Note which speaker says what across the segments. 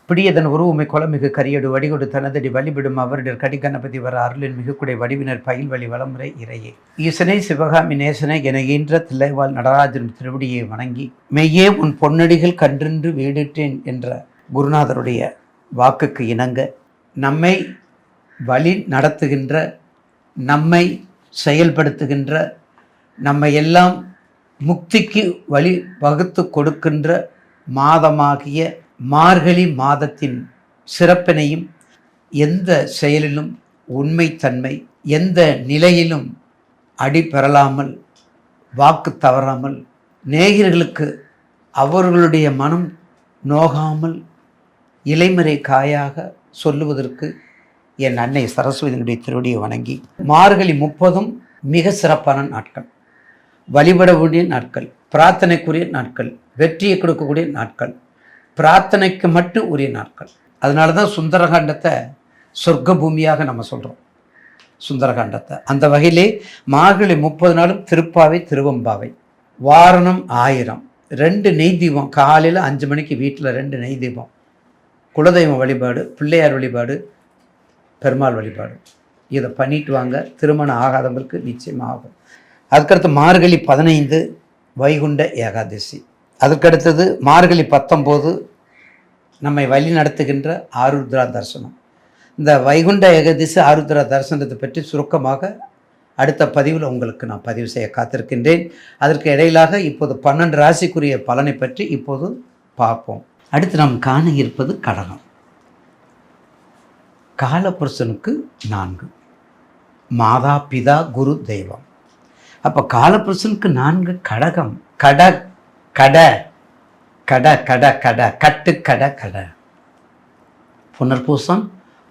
Speaker 1: பிடியதன் உருவமை குளமிகு கரியடு வடிகொடு தனதடி வழிபிடும் அவருடைய கடிகணபதி வர அருளின் மிகுக்குடை வடிவினர் பயில் வழி வளமுறை இறையே ஈசனை சிவகாமி நேசனை என ஈன்ற தில்லைவாழ் நடராஜன் திருவடியை வணங்கி மெய்யே உன் பொன்னடிகள் கன்றின்று வீடிட்டேன் என்ற குருநாதருடைய வாக்குக்கு இணங்க நம்மை வழி நடத்துகின்ற, நம்மை செயல்படுத்துகின்ற, நம்மை எல்லாம் முக்திக்கு வழி வகுத்து கொடுக்கின்ற மாதமாகிய மார்கழி மாதத்தின் சிறப்பினையும், எந்த செயலிலும் உண்மைத்தன்மை, எந்த நிலையிலும் அடி பெறலாமல், வாக்கு தவறாமல், நேயர்களுக்கு அவர்களுடைய மனம் நோகாமல் இலைமறை காயாக சொல்லுவதற்கு என் அன்னை சரஸ்வதியினுடைய திருவடியை வணங்கி, மார்கழி 30ம் மிக சிறப்பான நாட்கள், வழிபடக்கூடிய நாட்கள், பிரார்த்தனைக்குரிய நாட்கள், வெற்றியை கொடுக்கக்கூடிய நாட்கள், பிரார்த்தனைக்கு மட்டும் உரிய நாட்கள். அதனால தான் சுந்தரகாண்டத்தை சொர்க்க பூமியாக நம்ம சொல்கிறோம். சுந்தரகாண்டத்தை அந்த வகையிலே மார்கழி 30 நாளும் திருப்பாவை திருவம்பாவை, வாரணம் 1000, 2 நெய் தீபம், காலையில் 5 மணிக்கு வீட்டில் 2 நெய் தீபம், குலதெய்வம் வழிபாடு, பிள்ளையார் வழிபாடு, பெருமாள் வழிபாடு, இதை பண்ணிட்டு வாங்க. திருமணம் ஆகாதவங்களுக்கு நிச்சயமாக ஆகும். அதுக்கடுத்து மார்கழி 15 வைகுண்ட ஏகாதசி, அதுக்கடுத்தது மார்கழி 19 நம்மை வழி நடத்துகின்ற ஆருத்ரா தரிசனம். இந்த வைகுண்ட ஏகாதசி ஆருத்ரா தரிசனத்தை பற்றி சுருக்கமாக அடுத்த பதிவில் உங்களுக்கு நான் பதிவு செய்ய காத்திருக்கின்றேன். அதற்கு இடையிலாக இப்போது 12 ராசிக்குரிய பலனை பற்றி இப்போது பார்ப்போம். அடுத்து நாம் காண இருப்பது கடகம். காலபுருஷனுக்கு 4, மாதா பிதா குரு தெய்வம். அப்போ காலபுருஷனுக்கு 4 கடகம். கட கட கட கட கட கட்டு கட கட. புனர்பூசம்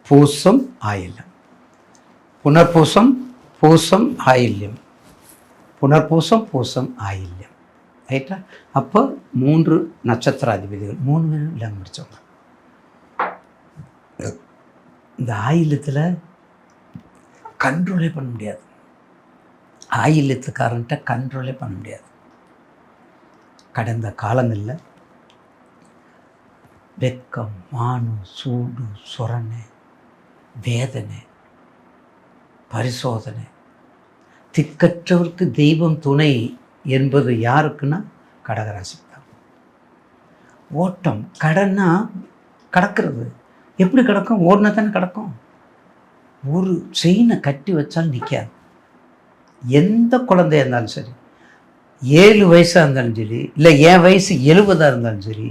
Speaker 1: பூசம் ஆயில்யம், புனர்பூசம் பூசம் ஆயில்யம், புனர்பூசம் பூசம் ஆயில்யம். ரைட்டா? அப்போ 3 நட்சத்திராதிபதிகள், 3 பேரும் இல்லாமல் முடிச்சவங்க. இந்த ஆயில்யத்தில் கண்ட்ரோலே பண்ண முடியாது. ஆயில்யத்துக்காரன்ட்ட கண்ட்ரோலே பண்ண முடியாது. கடந்த காலங்களில் வெக்கம், மானம், சூடு, சொரணை, வேதனை, பரிசோதனை, திக்கற்றவருக்கு தெய்வம் துணை என்பது யாருக்குன்னா கடகராசி தான். ஓட்டம், கடன்னா கடக்கிறது. எப்படி கிடக்கும்? ஓடினா தானே கிடக்கும். ஒரு செயினை கட்டி வச்சாலும் நிற்காது. எந்த குழந்தையாக இருந்தாலும் சரி, 7 வயசாக இருந்தாலும் சரி, இல்லை என் வயசு 70 இருந்தாலும் சரி,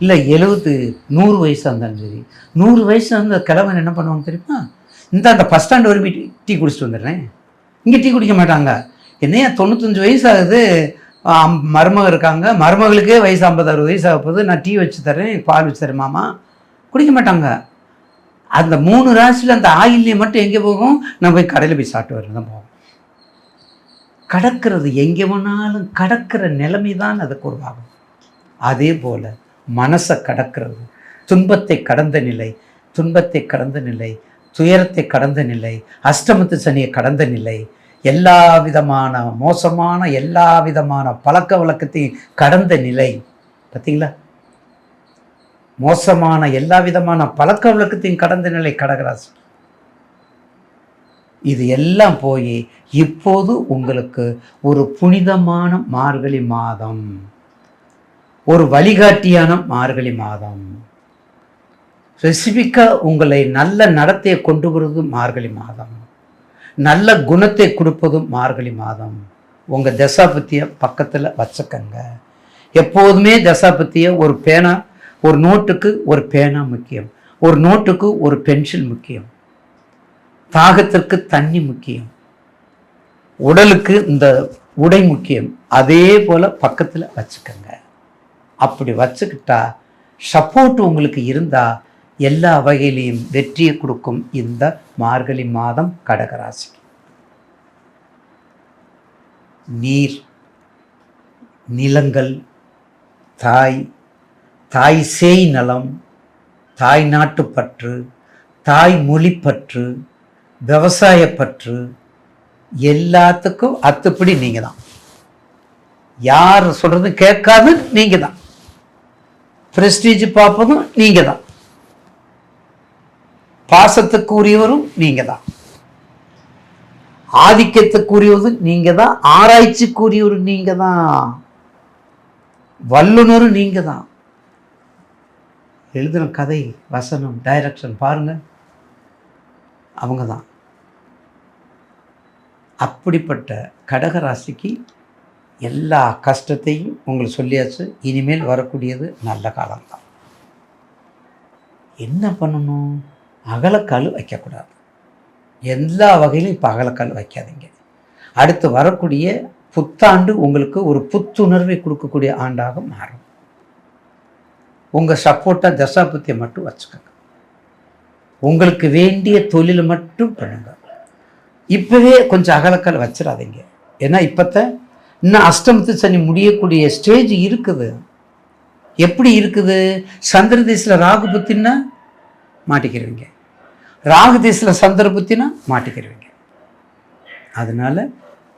Speaker 1: இல்லை 70 100 வயசாக இருந்தாலும் சரி, 100 வயசு இருந்த கிழவன் என்ன பண்ணுவாங்க தெரியுமா? அந்த பஸ் ஸ்டாண்டு வரும் டீ குடிச்சிட்டு வந்துடுறேன். இங்கே டீ குடிக்க மாட்டாங்க. என்னையா 95 வயசு ஆகுது, மருமக இருக்காங்க, மருமகளுக்கே வயசு 50-60 வயசு ஆக போகுது, நான் டீ வச்சு தரேன், பால் வச்சு தரேன் மாமா, குடிக்க மாட்டாங்க. அந்த 3 ராசியில் அந்த ஆயில்யம் மட்டும் எங்கே போகும்? நான் போய் கடையில் போய் சாப்பிட்டு வரேன் தான் போகும். கடக்கிறது, எங்கே வேணாலும் கடக்கிற நிலைமை தான் அதுக்கு உருவாகும். அதே போல் மனசை கடக்கிறது, துன்பத்தை கடந்த நிலை, துன்பத்தை கடந்த நிலை, துயரத்தை கடந்த நிலை, அஷ்டமத்து சனியை கடந்த நிலை, எல்லா விதமான மோசமான எல்லா விதமான பழக்க வழக்கத்தையும் கடந்த நிலை. பார்த்தீங்களா? மோசமான எல்லா விதமான பழக்க வழக்கத்தையும் கடந்த நிலை கடகராசி. இது எல்லாம் போய் இப்போது உங்களுக்கு ஒரு புனிதமான மார்கழி மாதம், ஒரு வழிகாட்டியான மார்கழி மாதம், ஸ்பெசிஃபிக்காக உங்களை நல்ல நடத்தையை கொண்டு வருவது மார்கழி மாதம், நல்ல குணத்தை கொடுப்பதும் மார்கழி மாதம். உங்கள் தசாபத்தியை பக்கத்தில் வச்சுக்கங்க. எப்போதுமே தசாபத்தியை ஒரு பேனா, ஒரு நோட்டுக்கு ஒரு பேனா முக்கியம், ஒரு நோட்டுக்கு ஒரு பென்சில் முக்கியம், தாகத்திற்கு தண்ணி முக்கியம், உடலுக்கு இந்த உடை முக்கியம். அதே போல் பக்கத்தில் வச்சுக்கங்க. அப்படி வச்சுக்கிட்டா சப்போர்ட் உங்களுக்கு இருந்தால் எல்லா வகையிலையும் வெற்றியை கொடுக்கும் இந்த மார்கழி மாதம் கடகராசி. நீர், நிலங்கள், தாய் சேய் நலம், தாய் நாட்டுப்பற்று, தாய் மொழிப்பற்று, விவசாயப்பற்று, எல்லாத்துக்கும் அத்துப்படி நீங்கள் தான். யார் சொல்கிறது கேட்காது நீங்கள் தான். பிரஸ்டீஜ் பார்ப்பதும் நீங்க தான். பாசத்துக்குரியவரும் நீங்க தான். ஆதிக்கத்துக்குரியவரும் நீங்க தான். ஆராய்ச்சிக்குரியவரும் நீங்க தான். வல்லுநரும் நீங்க தான். எழுதின கதை, வசனம், டைரக்ஷன் பாருங்க, அவங்க தான். அப்படிப்பட்ட கடகராசிக்கு எல்லா கஷ்டத்தையும் உங்களுக்கு சொல்லியாச்சு. இனிமேல் வரக்கூடியது நல்ல காலம்தான். என்ன பண்ணணும்? அகலக்கால் வைக்கக்கூடாது. எல்லா வகையிலும் இப்போ அகலக்கால் வைக்காதீங்க. அடுத்து வரக்கூடிய புத்தாண்டு உங்களுக்கு ஒரு புத்துணர்வை கொடுக்கக்கூடிய ஆண்டாக மாறும். உங்கள் சப்போர்ட்டாக தசாபுத்தியை மட்டும் வச்சுக்கோங்க. உங்களுக்கு வேண்டிய தொழிலை மட்டும் பண்ணுங்க. இப்போவே கொஞ்சம் அகலக்கால் வச்சிடாதீங்க. ஏன்னா இப்போத்தான் இன்னும் அஷ்டமத்து சனி முடியக்கூடிய ஸ்டேஜ் இருக்குது. எப்படி இருக்குது? சந்திர திசையில் ராகு புத்தின்னா மாட்டிக்கிறவங்க, ராகு திசையில் சந்திர புத்தினா மாட்டிக்கிறவங்க. அதனால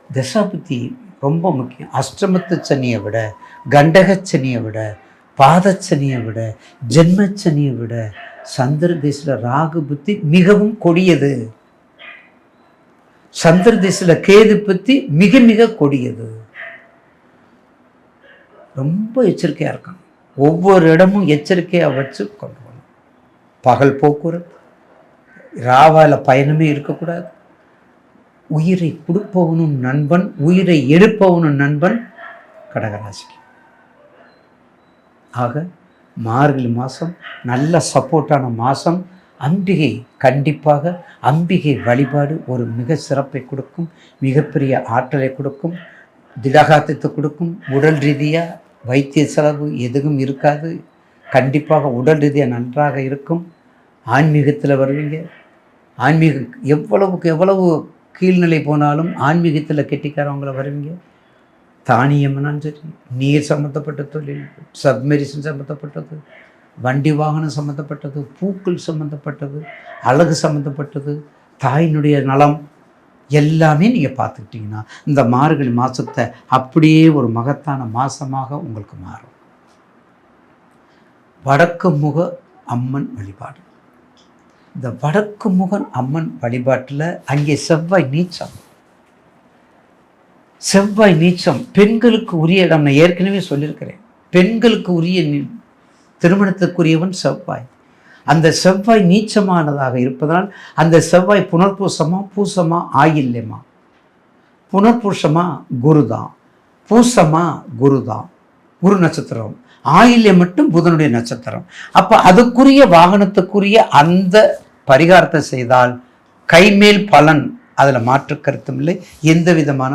Speaker 1: தசாபுத்தி ரொம்ப முக்கியம். அஷ்டமத்து சனியை விட, கண்டகச்சனியை விட, பாதச்சனியை விட, ஜென்மச்சனியை விட சந்திர திசையில் ராகு புத்தி மிகவும் கொடியது. சந்திர திசையில் கேது புத்தி மிக மிக கொடியது. ரொம்ப எச்சரிக்கையாக இருக்கணும். ஒவ்வொரு இடமும் எச்சரிக்கையாக வச்சு கொண்டு வரணும். பகல் போக்குவரத்து, ராவால பயணமே இருக்கக்கூடாது. உயிரை கொடுப்பவனும் நண்பன், உயிரை எடுப்பவனும் நண்பன் கடகராசிக்கு. ஆக மார்கழி மாதம் நல்ல சப்போர்ட்டான மாதம். அம்பிகை கண்டிப்பாக, அம்பிகை வழிபாடு ஒரு மிக சிறப்பை கொடுக்கும், மிகப்பெரிய ஆற்றலை கொடுக்கும், திடகாத்தத்தை கொடுக்கும். உடல் ரீதியாக வைத்திய செலவு எதுவும் இருக்காது. கண்டிப்பாக உடல் ரீதியாக நன்றாக இருக்கும். ஆன்மீகத்தில் வருவீங்க. ஆன்மீகம் எவ்வளவுக்கு எவ்வளவு கீழ்நிலை போனாலும் ஆன்மீகத்தில் கெட்டிக்காரவங்களை வருவீங்க. தானியம்னாலும் சரி, நீர் சம்மந்தப்பட்ட தொழில், சப்மெரிசன் சம்மந்தப்பட்டது, வண்டி வாகனம் சம்மந்தப்பட்டது, பூக்கள் சம்மந்தப்பட்டது, அழகு சம்மந்தப்பட்டது, தாயினுடைய நலம் எல்லாமே நீங்கள் பார்த்துக்கிட்டிங்கன்னா இந்த மார்கழி மாதத்தை அப்படியே ஒரு மகத்தான மாதமாக உங்களுக்கு மாறும். வடக்கு முக அம்மன் வழிபாடு. இந்த வடக்கு முகன் அம்மன் வழிபாட்டில் அங்கே செவ்வாய் நீச்சம். செவ்வாய் நீச்சம் பெண்களுக்கு உரிய இடம். நான் ஏற்கனவே சொல்லியிருக்கிறேன், பெண்களுக்கு உரிய திருமணத்துக்குரியவன் செவ்வாய். அந்த செவ்வாய் நீச்சமானதாக இருப்பதால் அந்த செவ்வாய் புனர்பூசமா பூசமா ஆயில்யமா? புனர்பூசமா குருதான், பூசமா குருதான், குரு நட்சத்திரம். ஆயில்யம் மட்டும் புதனுடைய நட்சத்திரம். அப்போ அதுக்குரிய வாகனத்துக்குரிய அந்த பரிகாரத்தை செய்தால் கைமேல் பலன், அதில் மாற்று கருத்தும் இல்லை, எந்த விதமான